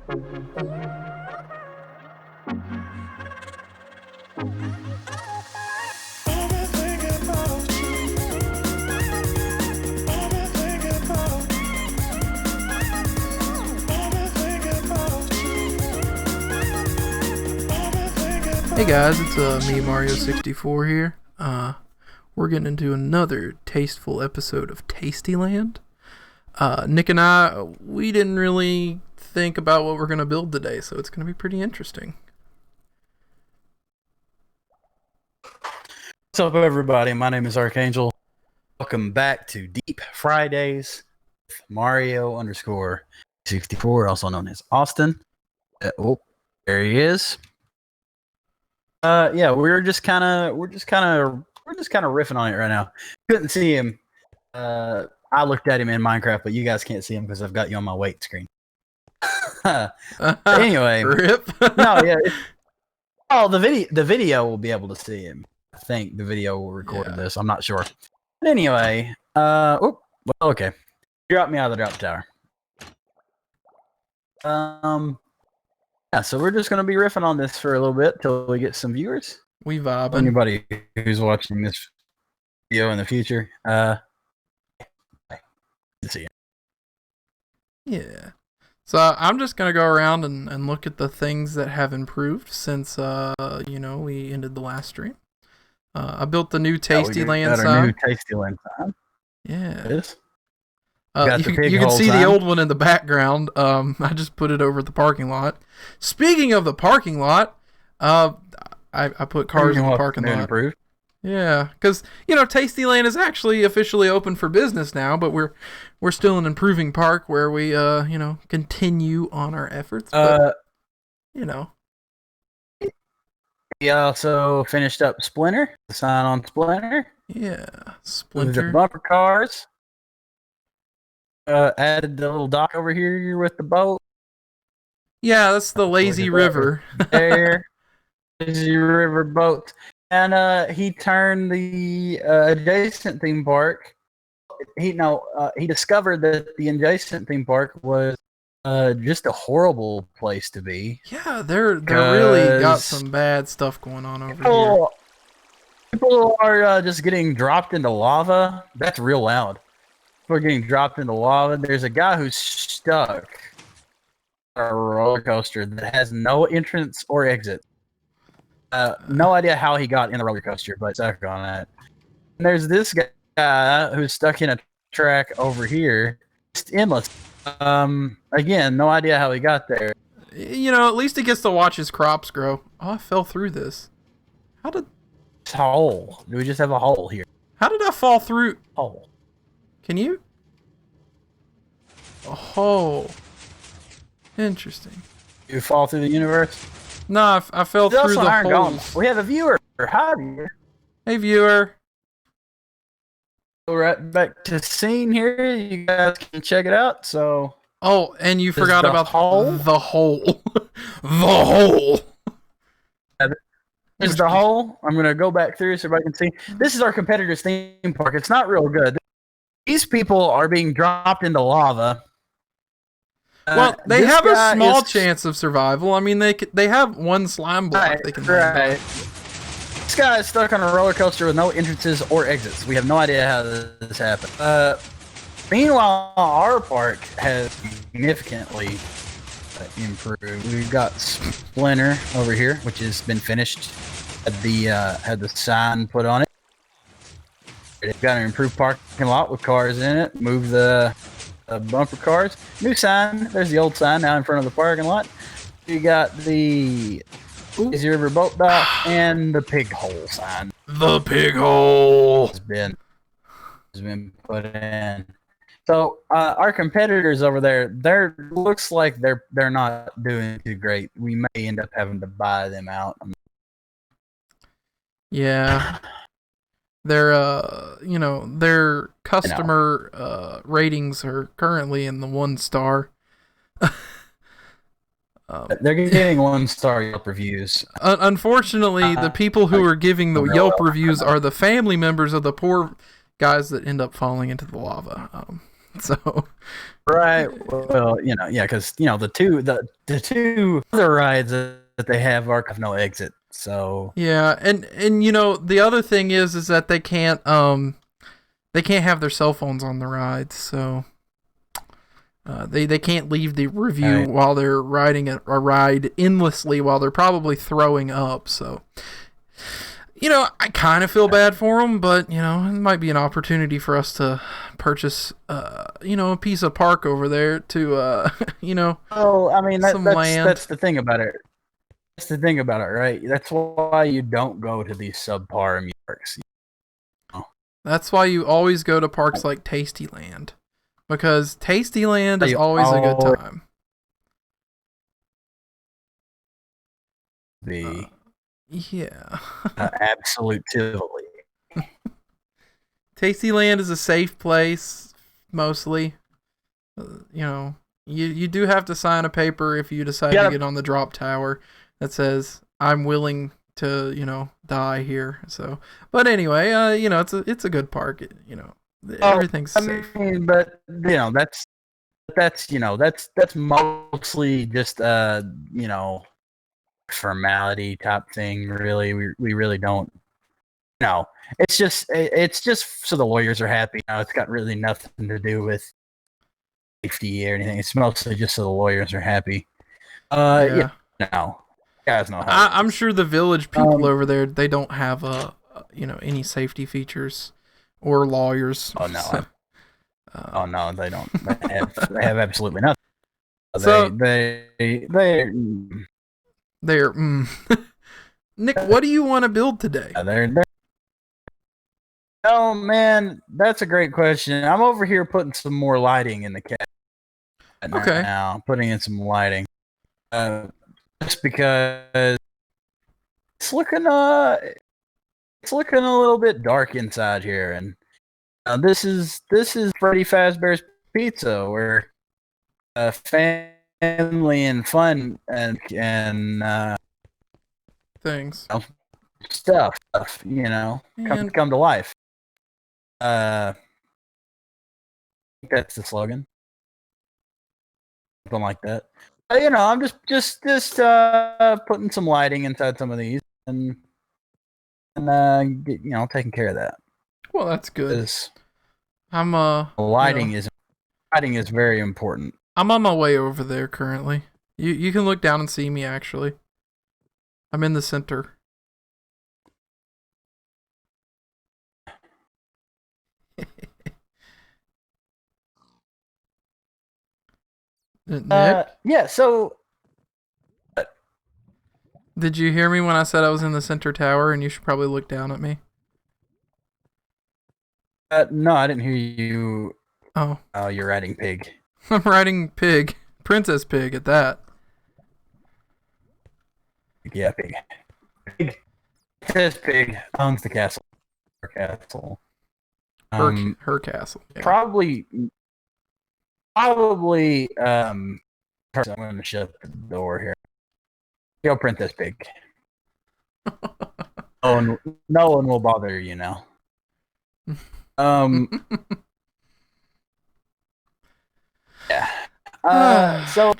Hey guys, it's me, Mario64 here. We're getting into another tasteful episode of TastyLand. Nick and I, we didn't really think about what we're going to build today, so it's going to be pretty interesting. What's up, everybody? My name is Archangel. Welcome back to Deep Fridays with Mario_64, also known as Austin. There he is. Yeah, we're just kind of riffing on it right now. Couldn't see him. I looked at him in Minecraft, but you guys can't see him because I've got you on my weight screen. Anyway, Rip. no, yeah. The video will be able to see him. I think the video will record this. I'm not sure. But anyway, okay. Drop me out of the drop tower. Yeah, so we're just gonna be riffing on this for a little bit till we get some viewers. We vibing. Anybody who's watching this video in the future, see you. Yeah. So I'm just gonna go around and look at the things that have improved since we ended the last stream. I built the new TastyLand sign. New TastyLand sign. Yeah. Yes. You can see the old one in the background. I just put it over the parking lot. Speaking of the parking lot, I put cars in the parking lot. Improved. Yeah, because TastyLand is actually officially open for business now, but we're still an improving park where we continue on our efforts. But, We also finished up Splinter, the sign on Splinter. Yeah, Splinter. The bumper cars. Added the little dock over here with the boat. Yeah, that's the lazy river. There, lazy river boat, and he turned the adjacent theme park. He discovered that the adjacent theme park was just a horrible place to be. Yeah, they're really got some bad stuff going on over here. People are just getting dropped into lava. That's real loud. We're getting dropped into lava. There's a guy who's stuck on a roller coaster that has no entrance or exit. No idea how he got in the roller coaster, but stuck on that. And there's this guy who's stuck in a track over here. It's endless. Again, no idea how he got there. At least he gets to watch his crops grow. Oh, I fell through this. How did... It's a hole. Do we just have a hole here? How did I fall through... Hole. Can you? Oh, interesting. You fall through the universe? No, I fell through the holes. We have a viewer. Hi, viewer. Hey, viewer. Go right back to scene here. You guys can check it out. So. Oh, and you forgot about hole? The hole. The hole. Here's the hole. I'm gonna go back through so everybody can see. This is our competitor's theme park. It's not real good. These people are being dropped into lava. Well, they have a small chance of survival. I mean, they have one slime block they can land. This guy is stuck on a roller coaster with no entrances or exits. We have no idea how this happened. Meanwhile, our park has significantly improved. We've got Splinter over here, which has been finished. Had the sign put on it. It's got an improved parking lot with cars in it. Move the bumper cars. New sign. There's the old sign now in front of the parking lot. You got the Lazy River boat dock and the pig hole sign. The pig hole has been put in. So our competitors over there, looks like they're not doing too great. We may end up having to buy them out. Yeah. Their customer ratings are currently in the 1 star. They're getting 1-star Yelp reviews. Unfortunately, the people who are giving the Yelp reviews are the family members of the poor guys that end up falling into the lava. So Right. Well, yeah, because the two other rides that they have no exit. So yeah, and the other thing is that they can't have their cell phones on the rides, so they can't leave the review right. while they're riding a ride endlessly while they're probably throwing up. So I kind of feel bad for them, but it might be an opportunity for us to purchase a piece of park over there to Oh, I mean some land. that's the thing about it. That's the thing about it, right? That's why you don't go to these subpar amusement parks. That's why you always go to parks like Tastyland, because Tastyland is You always a good always time. be Yeah. absolute Tivoli. Tastyland is a safe place, mostly. You know, you do have to sign a paper if you decide to get on the drop tower that says I'm willing to die here. So, but anyway, it's a good park. Everything's safe. But that's mostly just formality type thing. Really, we really don't. No, it's just so the lawyers are happy. It's got really nothing to do with safety or anything. It's mostly just so the lawyers are happy. Yeah. No, you guys know how. I'm sure the village people over there, they don't have any safety features or lawyers. Oh no, So, oh no, they don't. They have absolutely nothing. So They they're Nick, what do you want to build today? they're Oh man, that's a great question. I'm over here putting some more lighting in the cabinet Okay. now. Putting in some lighting, just because it's looking it's looking a little bit dark inside here, and this is Freddy Fazbear's Pizza, where family and fun and Things. stuff come to life. I think that's the slogan, something like that. I'm just putting some lighting inside some of these and taking care of that. Well, that's good. I'm Lighting is very important. I'm on my way over there currently. You can look down and see me actually. I'm in the center. Nick? Yeah. So Did you hear me when I said I was in the center tower and you should probably look down at me? no, I didn't hear you. Oh. Oh, you're riding pig. I'm riding Pig. Princess Pig at that. Yeah, pig. Pig. Says pig owns the castle. Her castle. Her castle. Yeah. Probably. I'm going to shut the door here. Go, Princess Pig. No one will bother you now. Yeah. So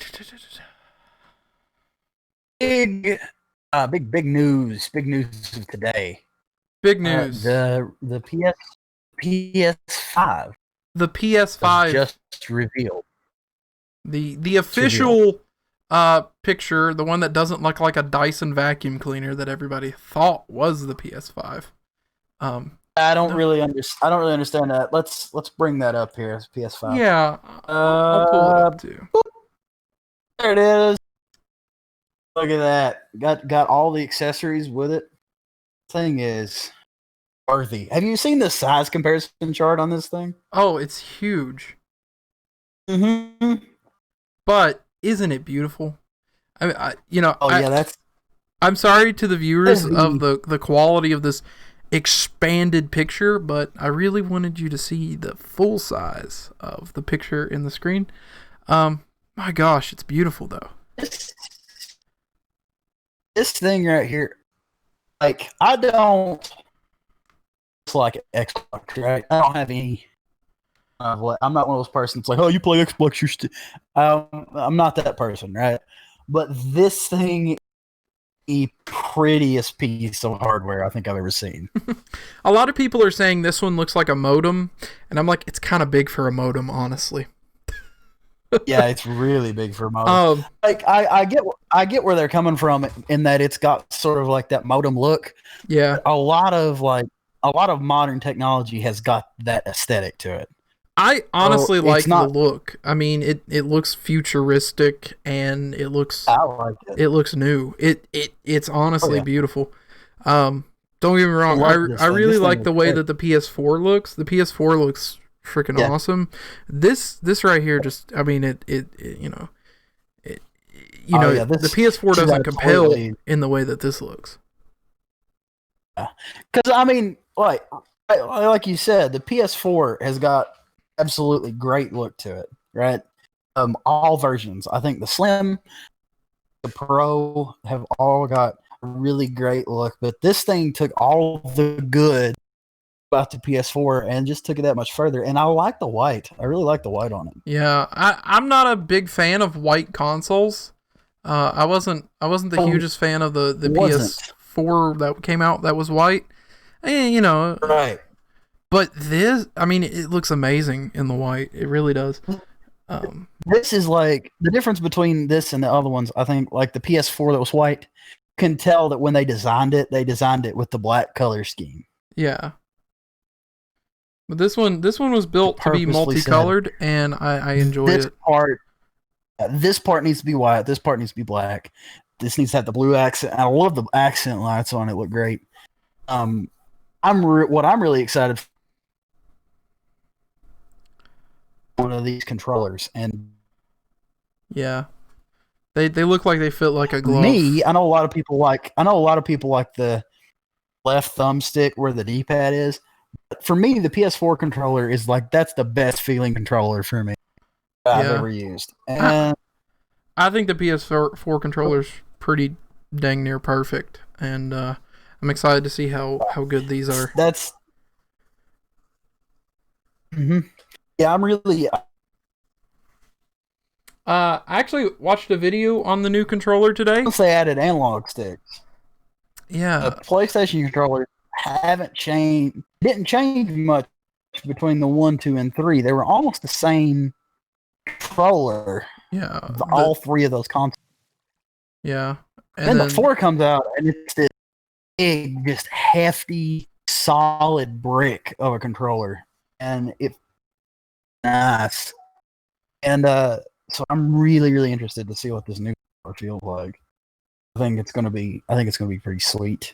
big news of today. Big news. The PS5. The PS5 just revealed. The official picture, the one that doesn't look like a Dyson vacuum cleaner that everybody thought was the PS5. I don't really understand that. Let's bring that up here. It's PS5. Yeah, I'll pull it up too. There it is. Look at that. Got all the accessories with it. Thing is worthy. Have you seen the size comparison chart on this thing? Oh, it's huge. Mm-hmm. But isn't it beautiful? That's. I'm sorry to the viewers of the quality of this expanded picture, but I really wanted you to see the full size of the picture in the screen. My gosh, it's beautiful though. This thing right here, like I don't. It's like Xbox, right? I don't have any I'm not one of those persons like, oh, you play Xbox, I'm not that person, right? But this thing is the prettiest piece of hardware I think I've ever seen. A lot of people are saying this one looks like a modem, and I'm like, it's kind of big for a modem, honestly. Yeah, it's really big for a modem. Like I get where they're coming from in that it's got sort of like that modem look. Yeah. A lot of modern technology has got that aesthetic to it. I honestly like the look. I mean, it looks futuristic and it looks it looks new. It's honestly beautiful. Don't get me wrong. I really like the way that the PS4 looks. The PS4 looks freaking awesome. This right here just, I mean, the PS4 doesn't compel in the way that this looks. Because I mean, like you said, the PS4 has got absolutely great look to it, right? All versions. I think the Slim, the Pro have all got a really great look, but this thing took all the good about the PS4 and just took it that much further. And I like the white. I really like the white on it. Yeah, I'm not a big fan of white consoles. I wasn't the hugest fan of the PS4 that came out that was white. And, right. But this, I mean, it looks amazing in the white. It really does. This is like the difference between this and the other ones. I think like the PS4 that was white, can tell that when they designed it with the black color scheme. Yeah. But this one was built to be multicolored, and I enjoy it. This part needs to be white. This part needs to be black. This needs to have the blue accent. I love the accent lights on it. Look great. What I'm really excited for one of these controllers, and yeah, they look like they fit like a glove. I know a lot of people like the left thumbstick where the D-pad is. But for me, the PS4 controller is like, that's the best feeling controller for me I've ever used. And I think the PS4 controller's pretty dang near perfect, and I'm excited to see how good these are. Yeah, I'm really. I actually watched a video on the new controller today. Once they added analog sticks. Yeah. The PlayStation controllers didn't change much between the 1, 2, and 3. They were almost the same controller. Yeah. All three of those consoles. Yeah. And then the 4 comes out, and it's this big, just hefty, solid brick of a controller. And it's nice. And so I'm really, really interested to see what this new controller feels like. I think it's gonna be pretty sweet.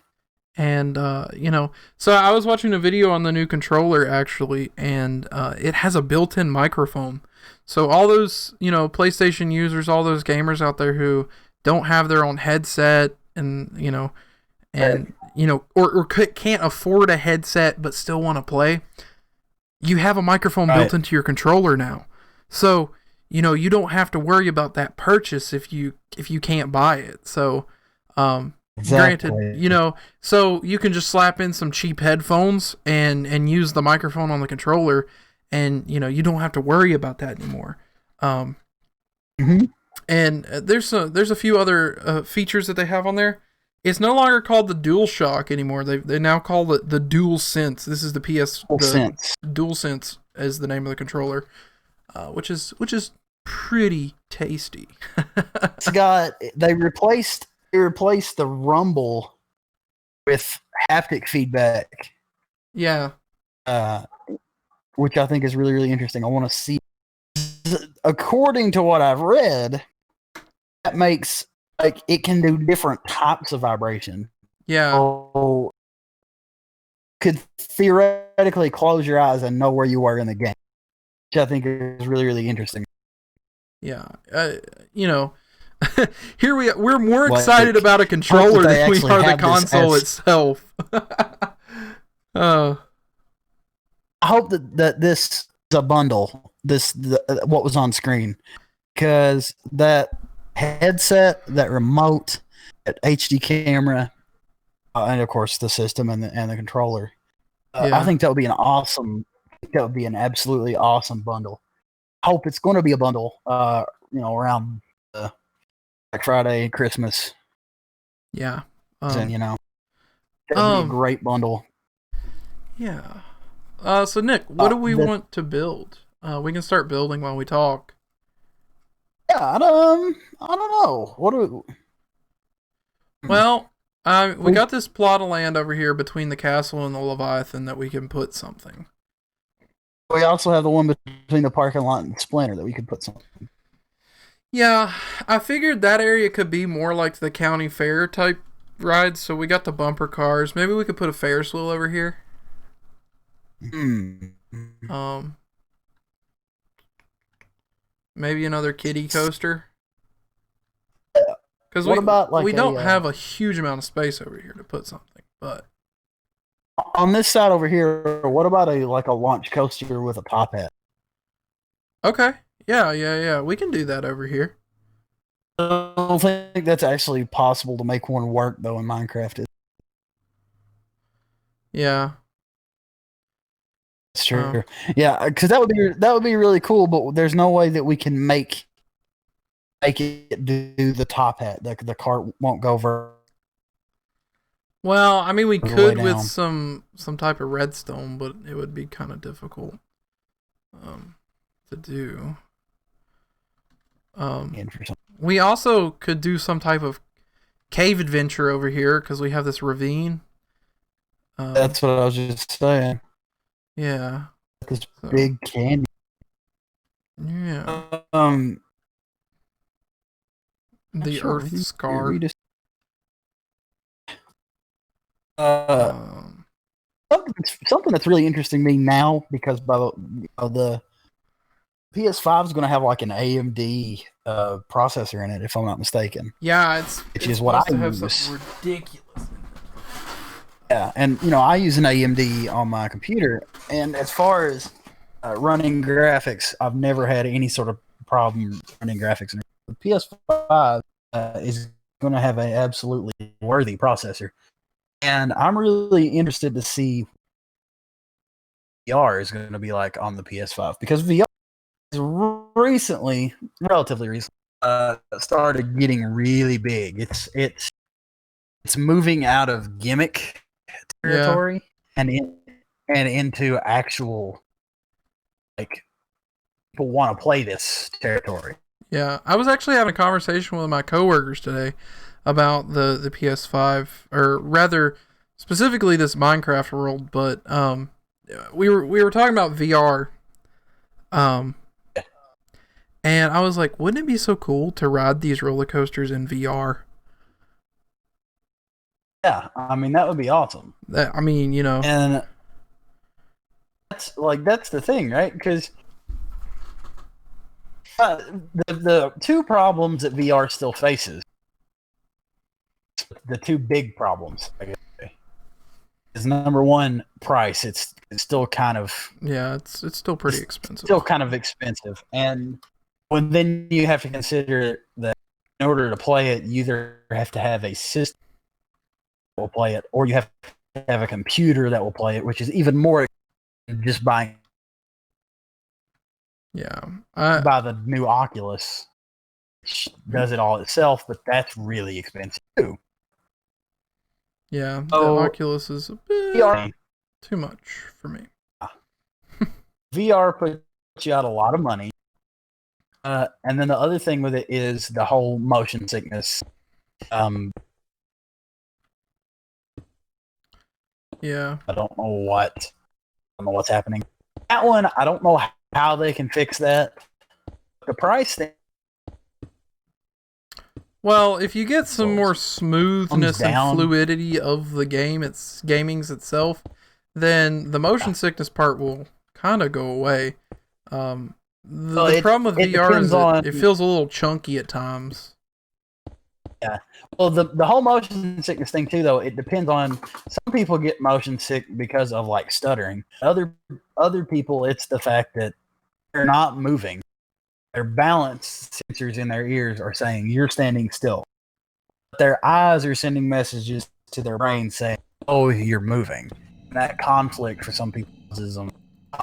And so I was watching a video on the new controller actually, and it has a built-in microphone. So all those, PlayStation users, all those gamers out there who don't have their own headset and, or can't afford a headset but still want to play, you have a microphone built into your controller now. So, you don't have to worry about that purchase if you can't buy it. So, granted, so you can just slap in some cheap headphones and use the microphone on the controller, and you don't have to worry about that anymore. And there's a few other features that they have on there. It's no longer called the DualShock anymore. They now call it the DualSense. This is the DualSense is the name of the controller, which is pretty tasty. They replaced the rumble with haptic feedback. Yeah. Which I think is really, really interesting. I want to see. According to what I've read, that makes it can do different types of vibration. Yeah. So could theoretically close your eyes and know where you are in the game, which I think is really, really interesting. Yeah. Here we're more excited about a controller than we are the console itself. I hope that this is a bundle. What was on screen, because that headset, that remote, that HD camera, and of course the system and the controller. I think that would be an awesome think that would be an absolutely awesome bundle. I hope it's going to be a bundle, around Black Friday, Christmas, Yeah. and that'd be a great bundle. Yeah. So Nick, what do we want to build? We can start building while we talk. Yeah, I don't know. What do Well, we got this plot of land over here between the castle and the Leviathan that we can put something. we also have the one between the parking lot and Splinter that we could put something. Yeah, I figured that area could be more like the county fair type rides, so we got the bumper cars. Maybe we could put a Ferris wheel over here. Maybe another kiddie coaster. Because we don't have a huge amount of space over here to put something. But on this side over here, what about a launch coaster with a top hat? Okay, yeah. We can do that over here. I don't think that's actually possible to make one work though in Minecraft. Yeah. That's true. Yeah, because that would be really cool, but there's no way that we can make it do the top hat. The cart won't go over. Well, I mean, we could with some type of redstone, but it would be kind of difficult to do. We also could do some type of cave adventure over here because we have this ravine. That's what I was just saying. Yeah. This big canyon. Yeah. The Earth Scar. Something that's really interesting to me now because by the PS5 is going to have like an AMD processor in it, if I'm not mistaken. Yeah, which is what I use. Ridiculous. Yeah, and I use an AMD on my computer, and as far as running graphics, I've never had any sort of problem running graphics. The PS5 is going to have an absolutely worthy processor, and I'm really interested to see VR is going to be like on the PS5 because VR is relatively recently, started getting really big. It's moving out of gimmick territory and into actual people want to play this territory. Yeah, I was actually having a conversation with my coworkers today about the PS5, or rather specifically this Minecraft world, but we were talking about VR. And I was like, wouldn't it be so cool to ride these roller coasters in VR? Yeah, I mean that would be awesome. And that's the thing, right? Because the two problems that VR still faces, the two big problems, I guess, is number one, price. It's still kind of it's still pretty expensive. Still kind of expensive, and then you have to consider that in order to play it, you either have to have a system that will play it, or you have to have a computer that will play it, which is even more than just buying. Yeah, buy the new Oculus, which does it all itself, but that's really expensive too. Yeah, the Oculus is a bit too much for me. VR puts you out a lot of money. And then the other thing with it is the whole motion sickness. Yeah. I don't know what's happening. That one, I don't know how they can fix that. The price thing. Well, if you get some more smoothness and fluidity of the gaming's itself, then the motion sickness part will kind of go away. The problem with VR is it feels a little chunky at times. Yeah. Well, the whole motion sickness thing too, though, it depends on. Some people get motion sick because of stuttering. Other people, it's the fact that they're not moving. Their balance sensors in their ears are saying you're standing still. But their eyes are sending messages to their brain saying, "Oh, you're moving." And that conflict for some people is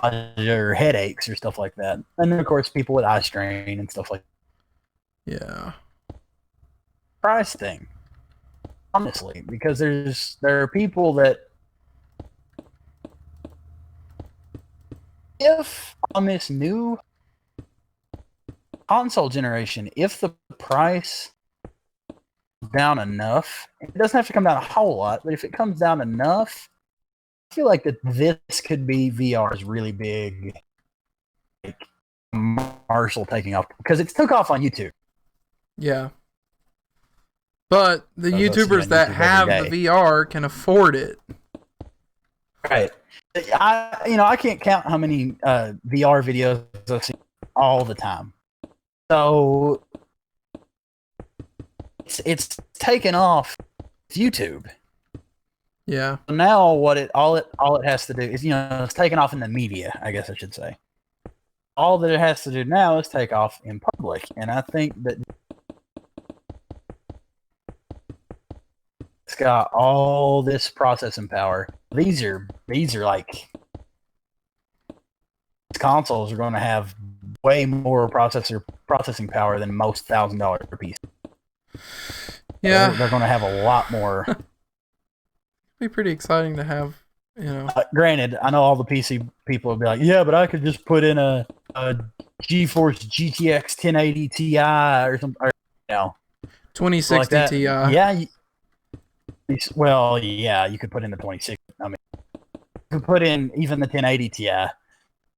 or headaches or stuff like that. And then, of course, people with eye strain and stuff like that. Yeah. Price thing, honestly, because there are people that, if on this new console generation, if the price down enough, it doesn't have to come down a whole lot, but if it comes down enough, I feel like that this could be VR's really big, like, commercial taking off, because it took off on YouTube. Yeah. But the Those I see YouTubers on that YouTube have every the VR can afford it. Right. I can't count how many VR videos I've seen all the time. So it's taken off YouTube. Yeah. So now all it has to do is, it's taken off in the media, I guess I should say. All that it has to do now is take off in public, and I think that it's got all this processing power. These are like, consoles are going to have way more processing power than most $1,000 PC. Yeah. They're going to have a lot more. It'd be pretty exciting to have, Granted, I know all the PC people will be like, yeah, but I could just put in a GeForce GTX 1080 Ti or something, or 2060 like that. Ti. Yeah. Well, yeah, you could put in the 2060. I mean, you could put in even the 1080 Ti.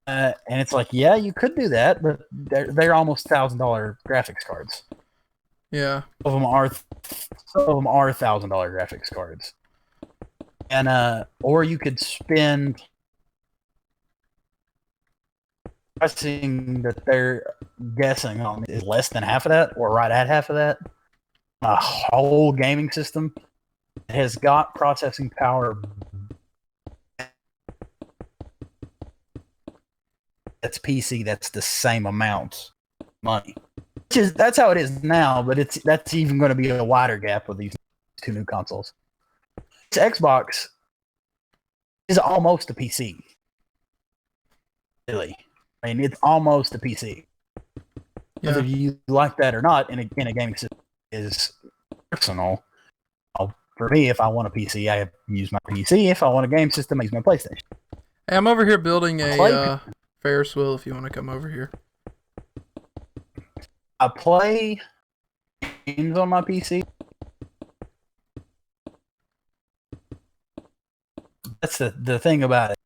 And it's like, yeah, you could do that, but they're almost $1,000 graphics cards. Yeah. Some of them are $1,000 graphics cards. And or you could spend, pricing that they're guessing on is less than half of that, or right at half of that. A whole gaming system has got processing power that's PC, that's the same amount of money. That's how it is now, but that's even going to be a wider gap with these two new consoles. This Xbox is almost a PC. Really. I mean, it's almost a PC. Yeah. Whether you like that or not in a gaming system is personal. For me, if I want a PC, I use my PC. If I want a game system, I use my PlayStation. Hey, I'm over here building a Ferris wheel if you want to come over here. I play games on my PC. That's the thing about it.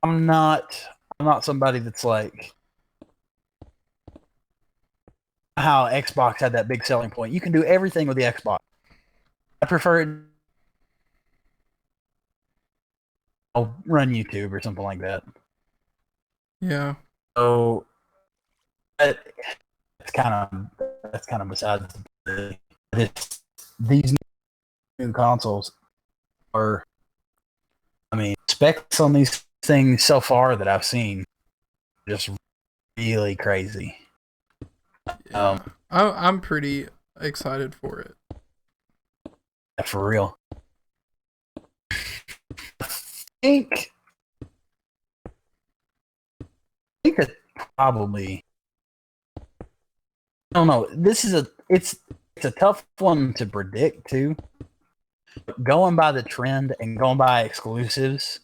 I'm not somebody that's like how Xbox had that big selling point. You can do everything with the Xbox. I prefer it. I'll run YouTube or something like that. Yeah. So that's kind of besides these new consoles are. I mean, specs on these things so far that I've seen, just really crazy. Yeah. I'm pretty excited for it. For real. I think that probably, I don't know. It's a tough one to predict too. Going by the trend and going by exclusives,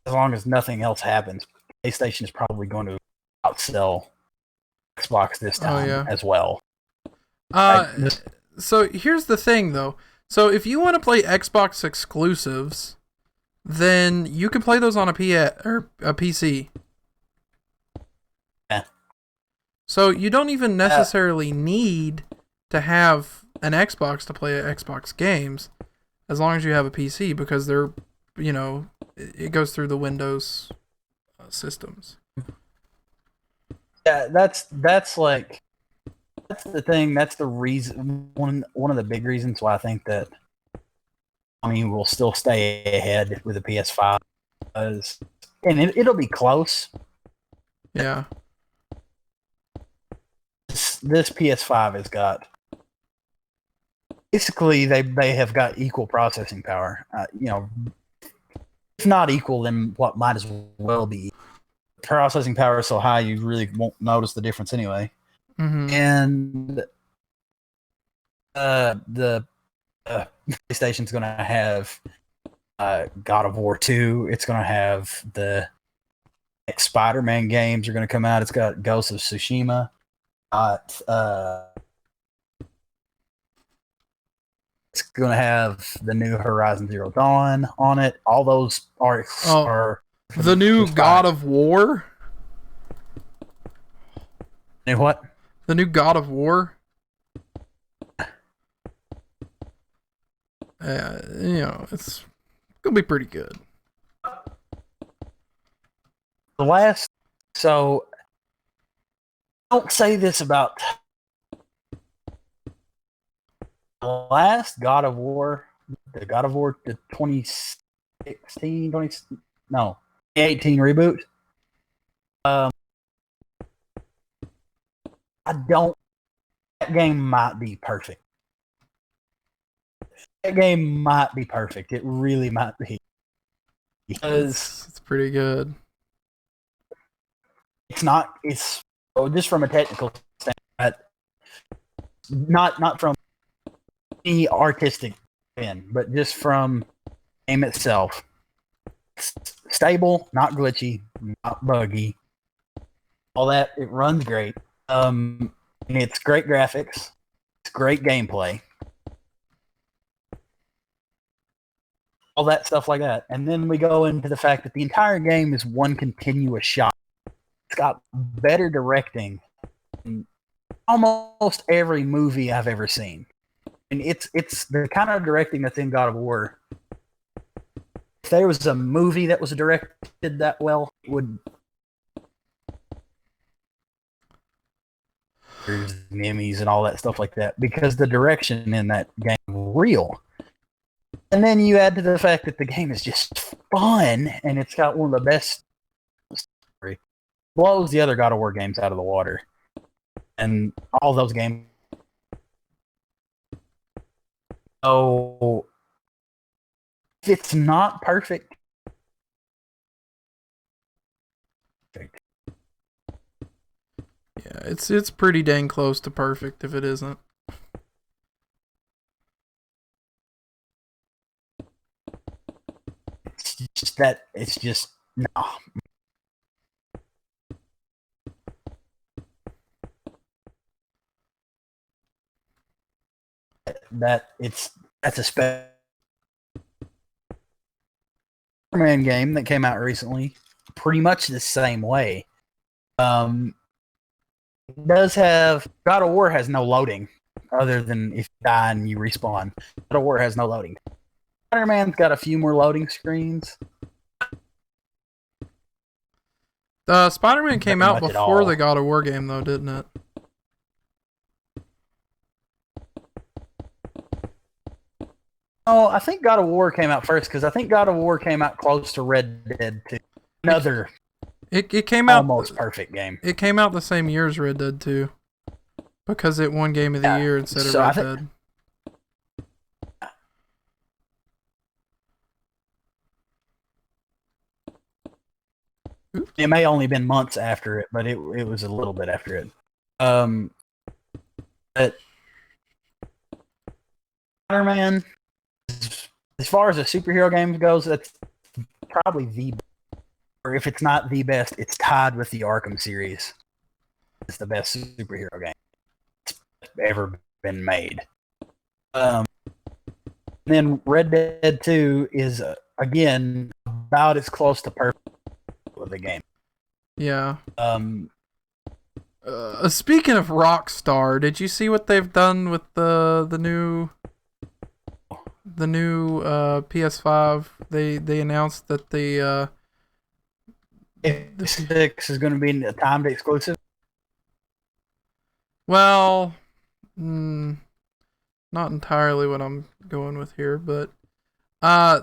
as long as nothing else happens, PlayStation is probably going to outsell Xbox this time as well. So here's the thing, though. So if you want to play Xbox exclusives, then you can play those on a PC. Yeah. So you don't even necessarily need to have an Xbox to play Xbox games, as long as you have a PC, because they're, it goes through the Windows systems. Yeah, that's the thing. That's the reason. One of the big reasons why I think that Sony will still stay ahead with the PS5, and it'll be close. Yeah. This PS5 has got basically they have got equal processing power. If not equal, then what might as well be. Processing power is so high you really won't notice the difference anyway. Mm-hmm. And the PlayStation's going to have God of War 2. It's going to have the next Spider-Man games are going to come out. It's got Ghost of Tsushima. It's going to have the new Horizon Zero Dawn on it. All those are the new God of War. New what? The new God of War. It's gonna be pretty good. So don't say this about the last God of War, the 2018 reboot. That game might be perfect. That game might be perfect. It really might be. Because it's pretty good. It's just from a technical standpoint, not from any artistic end, but just from the game itself. It's stable, not glitchy, not buggy. All that, it runs great. And it's great graphics. It's great gameplay. All that stuff like that. And then we go into the fact that the entire game is one continuous shot. It's got better directing than almost every movie I've ever seen. And it's the kind of directing that's in God of War. If there was a movie that was directed that well, it would. There's Emmys and all that stuff like that because the direction in that game is real. And then you add to the fact that the game is just fun and it's got one of the best story. Blows the other God of War games out of the water. And all those games. So if it's not perfect. Yeah, it's pretty dang close to perfect if it isn't. It's just no. That's a Spider-Man game that came out recently, pretty much the same way. It does have God of War has no loading other than if you die and you respawn. God of War has no loading. Spider-Man's got a few more loading screens. Spider-Man came out before the God of War game, though, didn't it? Oh, I think God of War came out first because I think God of War came out close to Red Dead 2. Another it came out almost perfect game. It came out the same year as Red Dead 2 because it won Game of the Year instead of Red Dead. It may only been months after it, but it was a little bit after it. But Spider-Man, as far as a superhero game goes, that's probably the best. Or if it's not the best, it's tied with the Arkham series. It's the best superhero game that's ever been made. Then Red Dead 2 is, again, about as close to perfect with the game. Yeah. Speaking of Rockstar, did you see what they've done with the new PS5? They announced that the 6 is going to be a timed exclusive. Well, not entirely what I'm going with here, but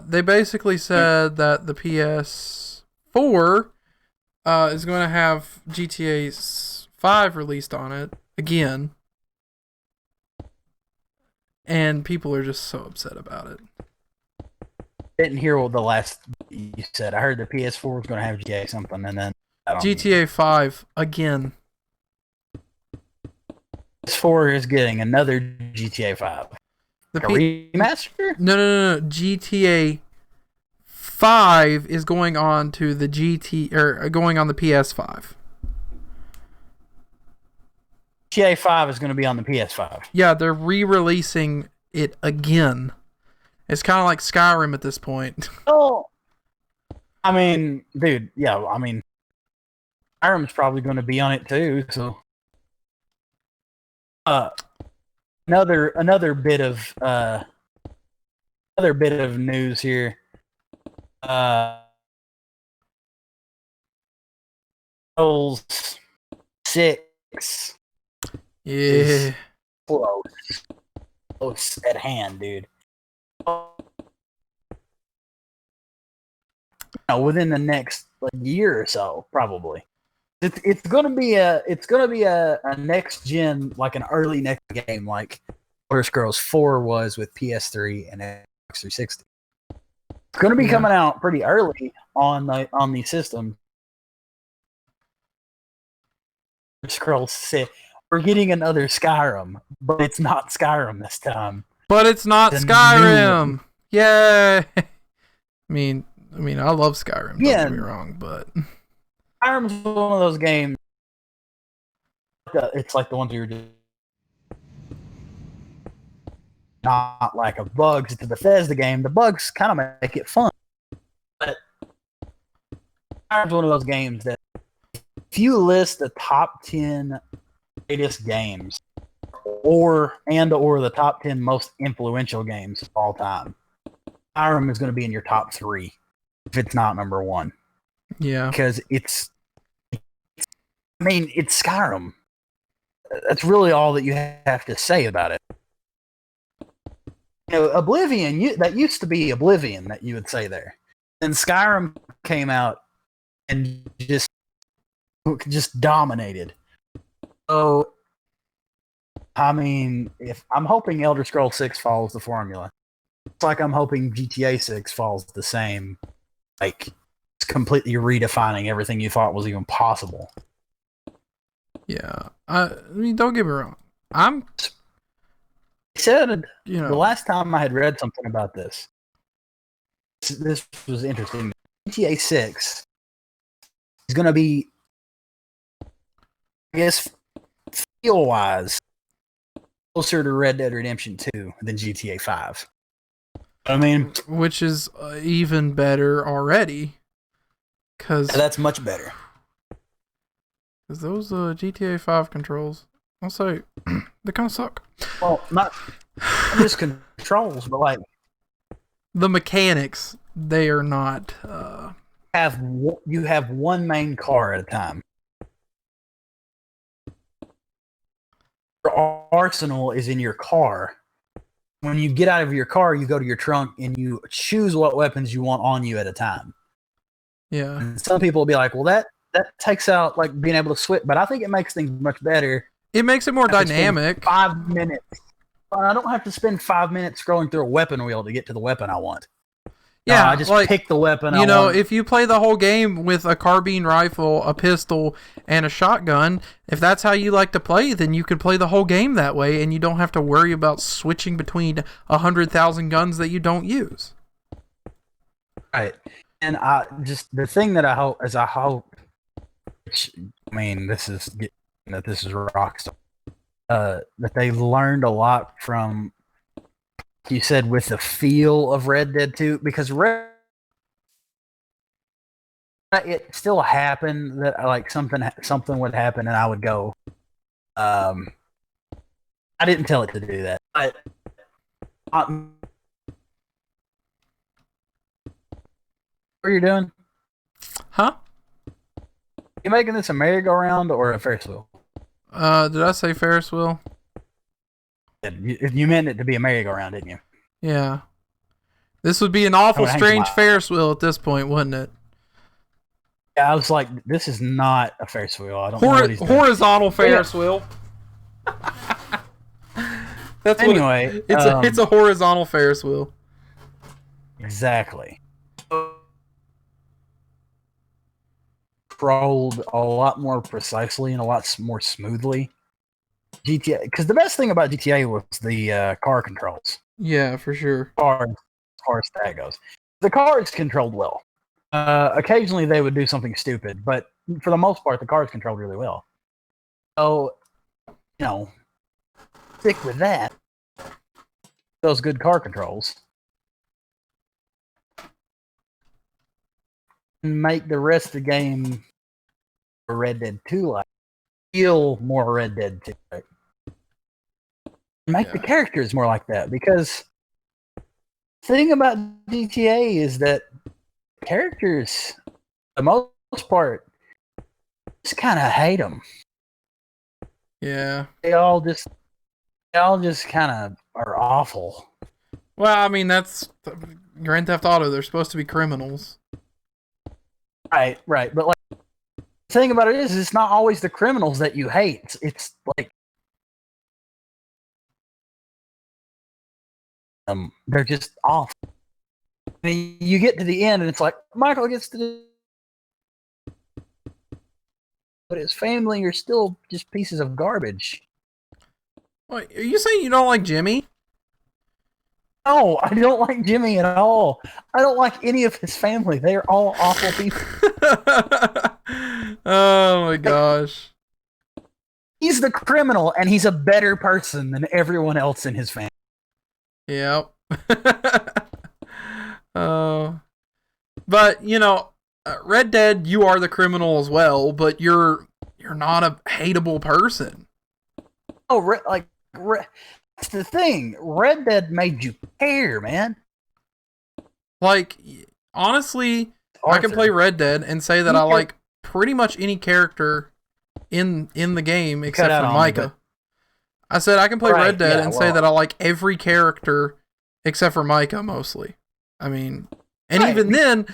they basically said that the PS4 is going to have GTA 5 released on it again. and people are just so upset about it. Didn't hear what the last you said. I heard the PS4 was going to have GTA something, and then GTA 5 again. PS4 is getting another GTA 5. The remaster? No. GTA 5 is going on to the going on the PS5. GTA 5 is going to be on the PS5. Yeah, they're re-releasing it again. It's kind of like Skyrim at this point. Oh, I mean, dude, yeah, I mean, Skyrim's probably going to be on it too. So, another bit of news here. Souls 6. Yeah. Close at hand, dude. Within the next year or so, probably. It's gonna be a next gen, like an early next game, like Elder Scrolls 4 was with PS3 and Xbox 360. It's gonna be coming out pretty early on the system. Scrolls 6. We're getting another Skyrim, but it's not Skyrim this time. But it's not Skyrim. Yay! I mean, I love Skyrim. Don't get me wrong, but Skyrim's one of those games. It's like the ones you were doing. Not like a bugs. It's a Bethesda game. The bugs kind of make it fun. But Skyrim's one of those games that, if you list the top 10 greatest games, or the top 10 most influential games of all time, Skyrim is going to be in your top 3 if it's not number 1. Yeah, because it's Skyrim. That's really all that you have to say about it. Oblivion, that used to be Oblivion that you would say there. Then Skyrim came out and just dominated. So, I mean, if I'm hoping Elder Scrolls 6 follows the formula, it's like I'm hoping GTA 6 follows the same, like it's completely redefining everything you thought was even possible. Yeah, I mean, don't get me wrong. I said, the last time I had read something about this was interesting. GTA 6 is going to be, I guess, feel-wise, closer to Red Dead Redemption 2 than GTA 5. I mean, which is even better already, because that's much better. Because those GTA 5 controls, I'll say, they kind of suck. Well, not just controls, but like the mechanics, they are not. You have one main car at a time. Your arsenal is in your car. When you get out of your car, you go to your trunk and you choose what weapons you want on you at a time. Yeah. And some people will be like, well, that takes out like being able to switch, but I think it makes things much better. It makes it more dynamic. 5 minutes. I don't have to spend 5 minutes scrolling through a weapon wheel to get to the weapon I want. Yeah, I just pick the weapon I want. If you play the whole game with a carbine rifle, a pistol, and a shotgun, if that's how you like to play, then you could play the whole game that way, and you don't have to worry about switching between 100,000 guns that you don't use. Right. And the thing that I hope, this is Rockstar, that they learned a lot from, you said, with the feel of Red Dead 2, because it still happened that like something would happen and I would go, I didn't tell it to do that, but what are you doing? Huh? You making this a merry-go-round or a Ferris wheel? Did I say Ferris wheel? You meant it to be a merry-go-round, didn't you? Yeah. This would be an awful strange Ferris wheel at this point, wouldn't it? Yeah, I was like, this is not a Ferris wheel. I don't know what he's doing. Horizontal Ferris wheel. That's what Anyway, it's a horizontal Ferris wheel. exactly. Controlled a lot more precisely and a lot more smoothly. GTA, because the best thing about GTA was the car controls. Yeah, for sure. As far as that goes, the cars controlled well. Occasionally they would do something stupid, but for the most part, the cars controlled really well. So, stick with that. Those good car controls. And make the rest of the game Red Dead 2 like. Feel more Red Dead 2. Like. Make the characters more like that, because the thing about GTA is that characters, for the most part, just kind of hate them. Yeah. They all just kind of are awful. Well, I mean, that's Grand Theft Auto. They're supposed to be criminals. Right. But like, the thing about it is, it's not always the criminals that you hate. It's like they're just awful. I mean, you get to the end, and it's like Michael gets to, but his family are still just pieces of garbage. Wait, are you saying you don't like Jimmy? No, I don't like Jimmy at all. I don't like any of his family. They are all awful people. Oh my gosh. He's the criminal, and he's a better person than everyone else in his family. Yep. But Red Dead, you are the criminal as well, but you're not a hateable person. Oh, that's the thing. Red Dead made you care, man. Like, honestly, Arthur, I can play Red Dead and say that I like pretty much any character in the game except for Micah. I said I can play Red Dead and say that I like every character except for Micah mostly. I mean, and even then,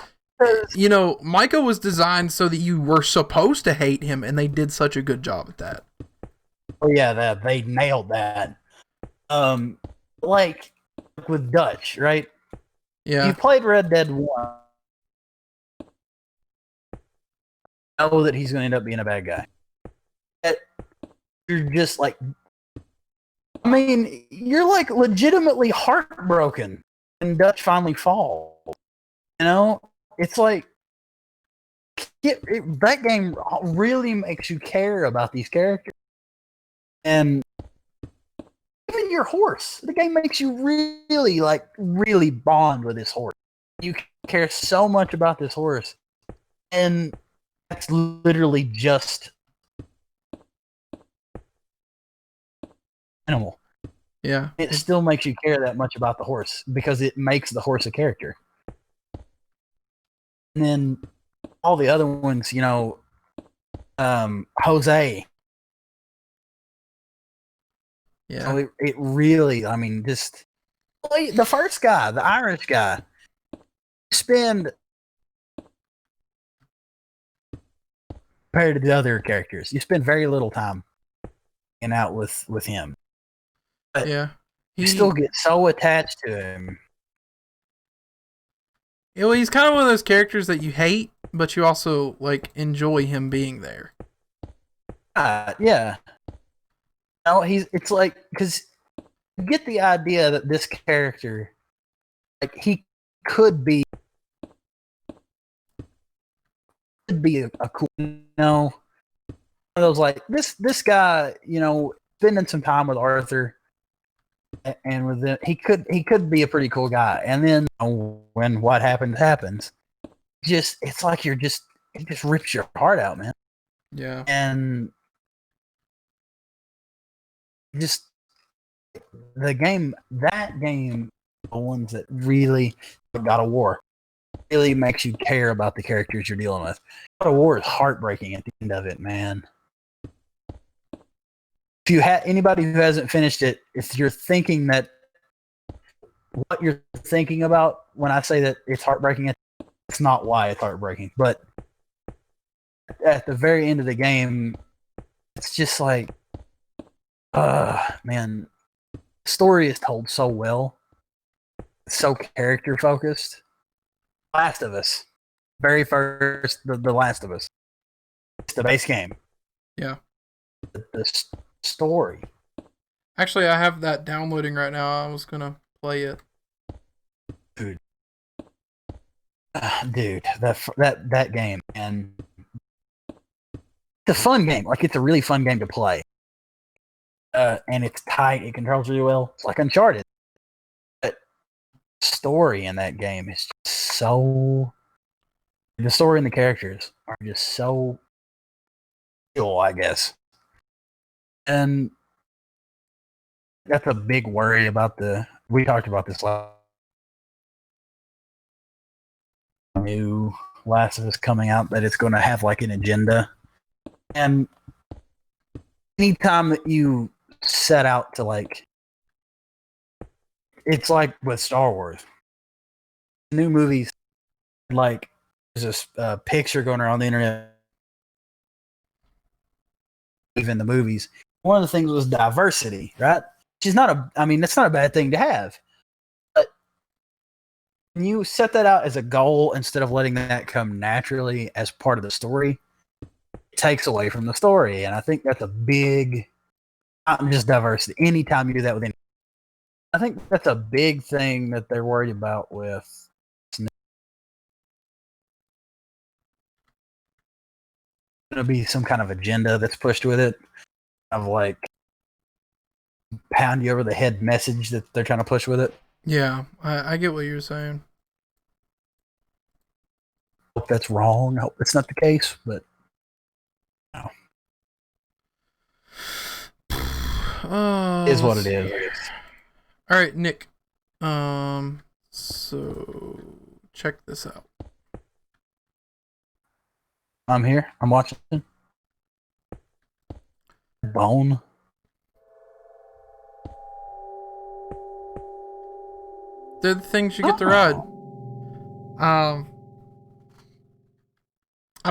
Micah was designed so that you were supposed to hate him, and they did such a good job at that. Oh yeah, they nailed that. Like with Dutch, right? Yeah. You played Red Dead 1. I know that he's going to end up being a bad guy. You're just like, I mean, you're like legitimately heartbroken when Dutch finally falls. It's like that game really makes you care about these characters, and even your horse. The game makes you really bond with this horse. You care so much about this horse, and that's literally just animal. Yeah. It still makes you care that much about the horse because it makes the horse a character. And then all the other ones, Jose. Yeah. So it really, I mean, just the first guy, the Irish guy, spend compared to the other characters, you spend very little time hanging out with him. But yeah. You still get so attached to him. Well, he's kind of one of those characters that you hate, but you also enjoy him being there. Yeah. It's like, because you get the idea that this character, he could be a cool, one of those this guy, spending some time with Arthur, and with them, he could be a pretty cool guy. And then when what happens, it's like it just rips your heart out, man. Yeah. And just that game, the ones that really God of War really makes you care about the characters you're dealing with. God of War is heartbreaking at the end of it, man. If you anybody who hasn't finished it, if you're thinking that what you're thinking about when I say that it's heartbreaking, it's not why it's heartbreaking. But at the very end of the game, it's just like, man, The story is told so well, so character focused. Last of Us, very first, the Last of Us, it's the base game. Yeah. The story. Actually, I have that downloading right now. I was gonna play it. Dude, that game, and it's a fun game. Like, it's a really fun game to play. And it's tight. It controls really well. It's like Uncharted. But story in that game is just so. The story and the characters are just so cool, I guess. And that's a big worry about the. We talked about this last. New Last of Us coming out, that it's going to have like an agenda. And anytime that you set out to like, it's like with Star Wars, new movies, like there's this picture going around the internet, even the movies. One of the things was diversity, right? Which is not a, I mean, that's not a bad thing to have. But when you set that out as a goal instead of letting that come naturally as part of the story, it takes away from the story. And I think that's a big, not just diversity. Anytime you do that with any, I think that's a big thing that they're worried about with. Going to be some kind of agenda that's pushed with it, of like pound you over the head message that they're trying to push with it. Yeah, I get what you're saying. Hope that's wrong. I hope it's not the case, but no. Is what it is. All right, Nick. So check this out. I'm here. I'm watching. Bone. They're the things you get to ride. I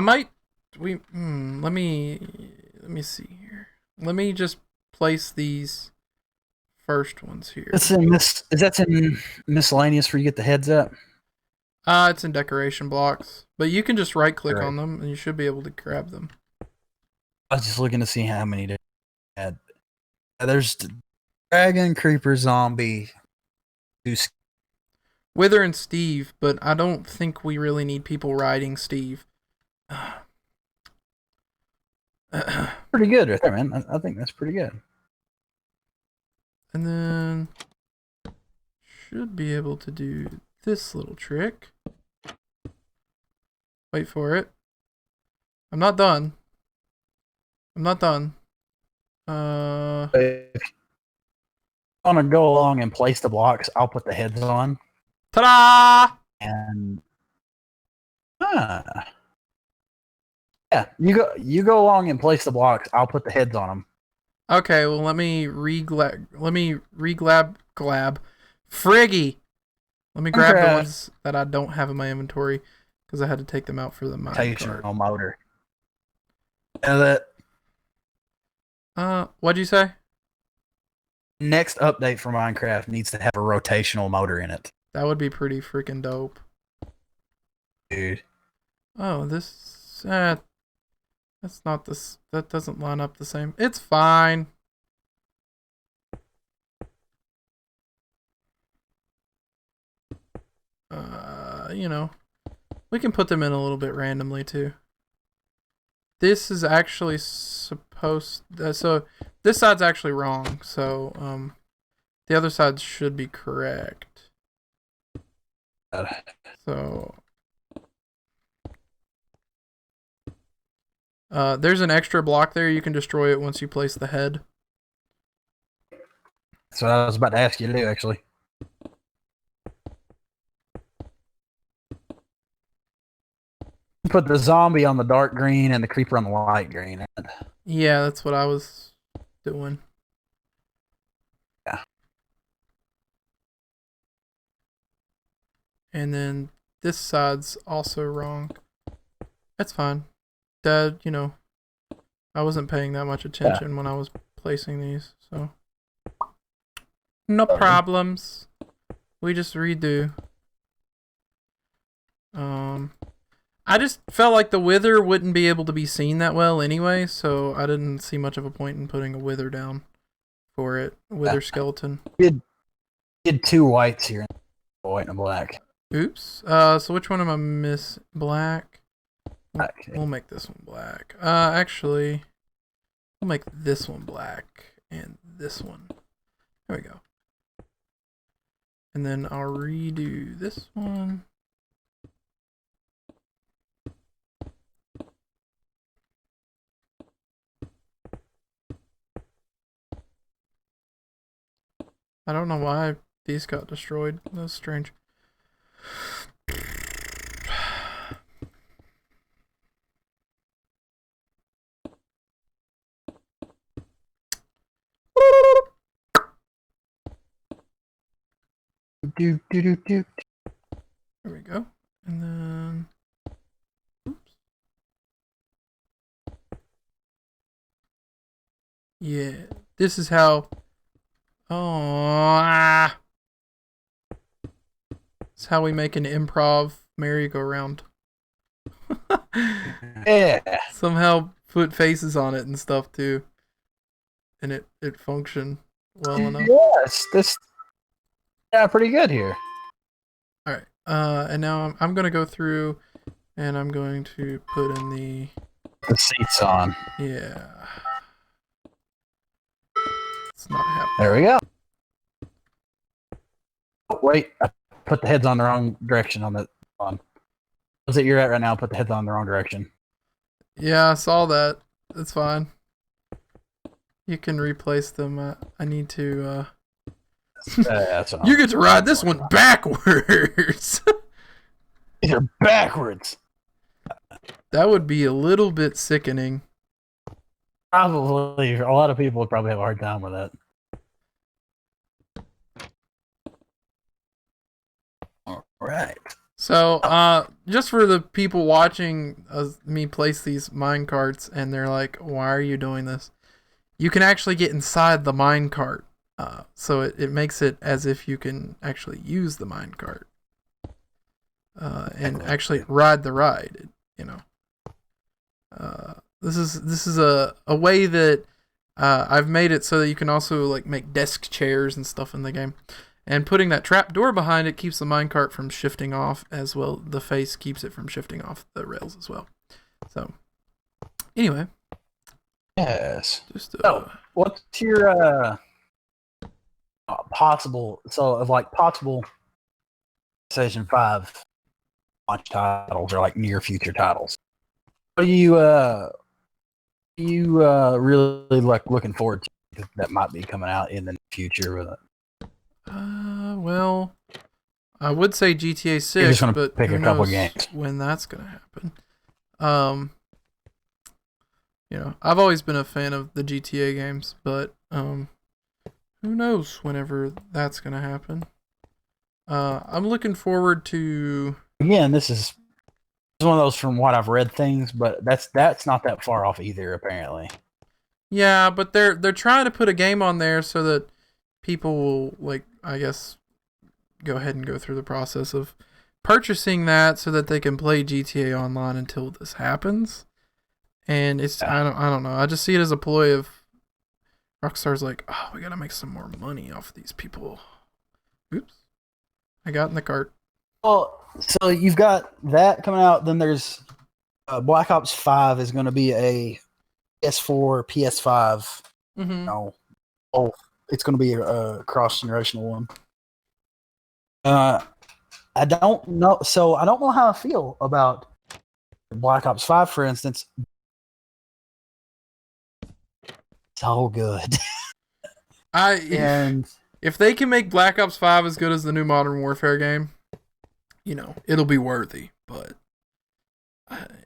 might. Let me see here. Let me just place these first ones here. It's in this. Is that in miscellaneous where you get the heads up? It's in decoration blocks, but you can just right click on them and you should be able to grab them. I was just looking to see how many they had. There's dragon, creeper, zombie, Wither and Steve, but I don't think we really need people riding Steve. Pretty good right there, man. I think that's pretty good. And then should be able to do this little trick. Wait for it. I'm not done. If I want to go along and place the blocks, I'll put the heads on. Ta-da! And yeah, you go along and place the blocks. I'll put the heads on them. Okay, well let me reglab. Friggy. Let me grab the ones that I don't have in my inventory because I had to take them out for the rotational motor. And that. What'd you say? Next update for Minecraft needs to have a rotational motor in it. That would be pretty freaking dope, dude. Oh, this that's not this. That doesn't line up the same. It's fine. You know, we can put them in a little bit randomly too. This is actually supposed. So this side's actually wrong. So the other side should be correct. So there's an extra block there. You can destroy it once you place the head. That's what I was about to ask you to do, actually. Put the zombie on the dark green and the creeper on the light green. Yeah, that's what I was doing. Yeah. And then this side's also wrong. That's fine. Dad, you know, I wasn't paying that much attention when I was placing these, so. No problems. We just redo. I just felt like the wither wouldn't be able to be seen that well anyway, so I didn't see much of a point in putting a wither down for it. Wither skeleton. Did 2 whites here, a white and a black. Oops. So which one am I miss? Black. We'll make this one black. Actually, we'll make this one black and this one. There we go. And then I'll redo this one. I don't know why these got destroyed. That's strange. Do. There we go. And then... Oops. Yeah. This is how... Oh, it's how we make an improv merry-go-round. Yeah. Somehow put faces on it and stuff too, and it functioned well enough. Yes, this pretty good here. All right, and now I'm gonna go through, and I'm going to put in the seats on. Yeah. It's not happening. There we go. Oh, wait, I put the heads on the wrong direction on the on. What's it you're at right now? Put the heads on the wrong direction. Yeah, I saw that. It's fine. You can replace them. I need to. You get to ride this one backwards. These are backwards. That would be a little bit sickening. Probably. A lot of people would probably have a hard time with that. All right. So, just for the people watching me place these mine carts, and they're like, "Why are you doing this?" You can actually get inside the mine cart, so it makes it as if you can actually use the mine cart, and actually ride the ride. You know, this is a way that I've made it so that you can also like make desk chairs and stuff in the game. And putting that trap door behind it keeps the minecart from shifting off as well. The face keeps it from shifting off the rails as well. So, anyway. Yes. Just what's your possible? So, of like possible PlayStation 5 launch titles or like near future titles. What are you really like looking forward to that might be coming out in the future with it? Well, I would say GTA 6, but pick who a couple knows games when that's gonna happen. You know, I've always been a fan of the GTA games, but who knows whenever that's gonna happen. I'm looking forward to. Again, this is one of those from what I've read things, but that's not that far off either, apparently. Yeah, but they're trying to put a game on there so that people will, like, I guess, go ahead and go through the process of purchasing that so that they can play GTA Online until this happens. And it's I don't know. I just see it as a ploy of Rockstar's like, oh, we gotta make some more money off these people. Oops, I got in the cart. Well, so you've got that coming out. Then there's Black Ops 5 is going to be a PS4, PS5. Mm-hmm. No, it's going to be a cross-generational one. I don't know. So I don't know how I feel about Black Ops 5, for instance. So good. If they can make Black Ops 5 as good as the new Modern Warfare game, you know, it'll be worthy. But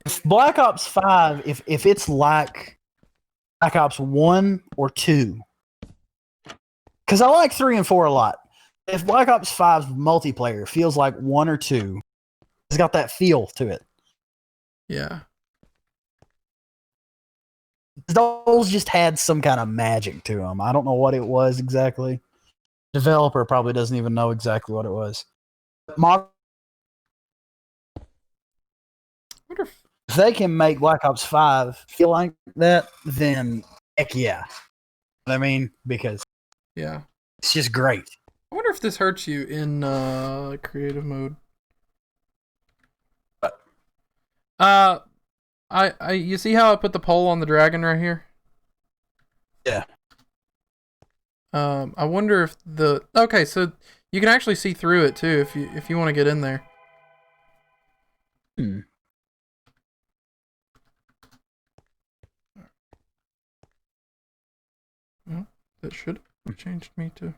if Black Ops 5, if it's like Black Ops 1 or 2, because I like 3 and 4 a lot. If Black Ops 5's multiplayer feels like 1 or 2, it's got that feel to it. Yeah. Those just had some kind of magic to them. I don't know what it was exactly. developer probably doesn't even know exactly what it was. Mod Wonder if, If they can make Black Ops 5 feel like that, then heck yeah. I mean, because yeah. it's just great. I wonder if this hurts you in creative mode. You see how I put the pole on the dragon right here? Yeah. I wonder if okay, so you can actually see through it too if you want to get in there. Hmm. Well, that should have changed me to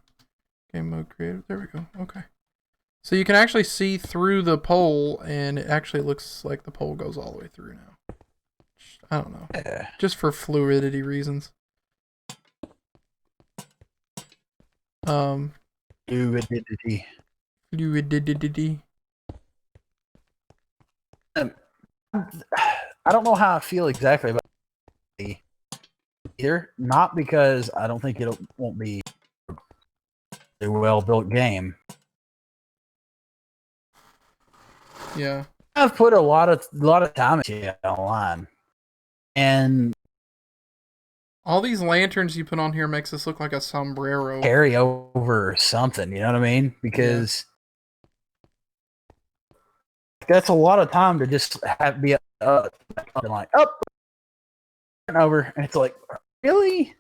game mode creative. There we go. Okay. So you can actually see through the pole, and it actually looks like the pole goes all the way through now. I don't know. Yeah. Just for fluidity reasons. Fluidity. Fluidity. I don't know how I feel exactly about it either. Not because I don't think it won't be a well-built game. Yeah. I've put a lot of time into it online, and All these lanterns you put on here makes this look like a sombrero. carry over or something. You know what I mean? Because that's a lot of time to just be like up and over, and it's like, really?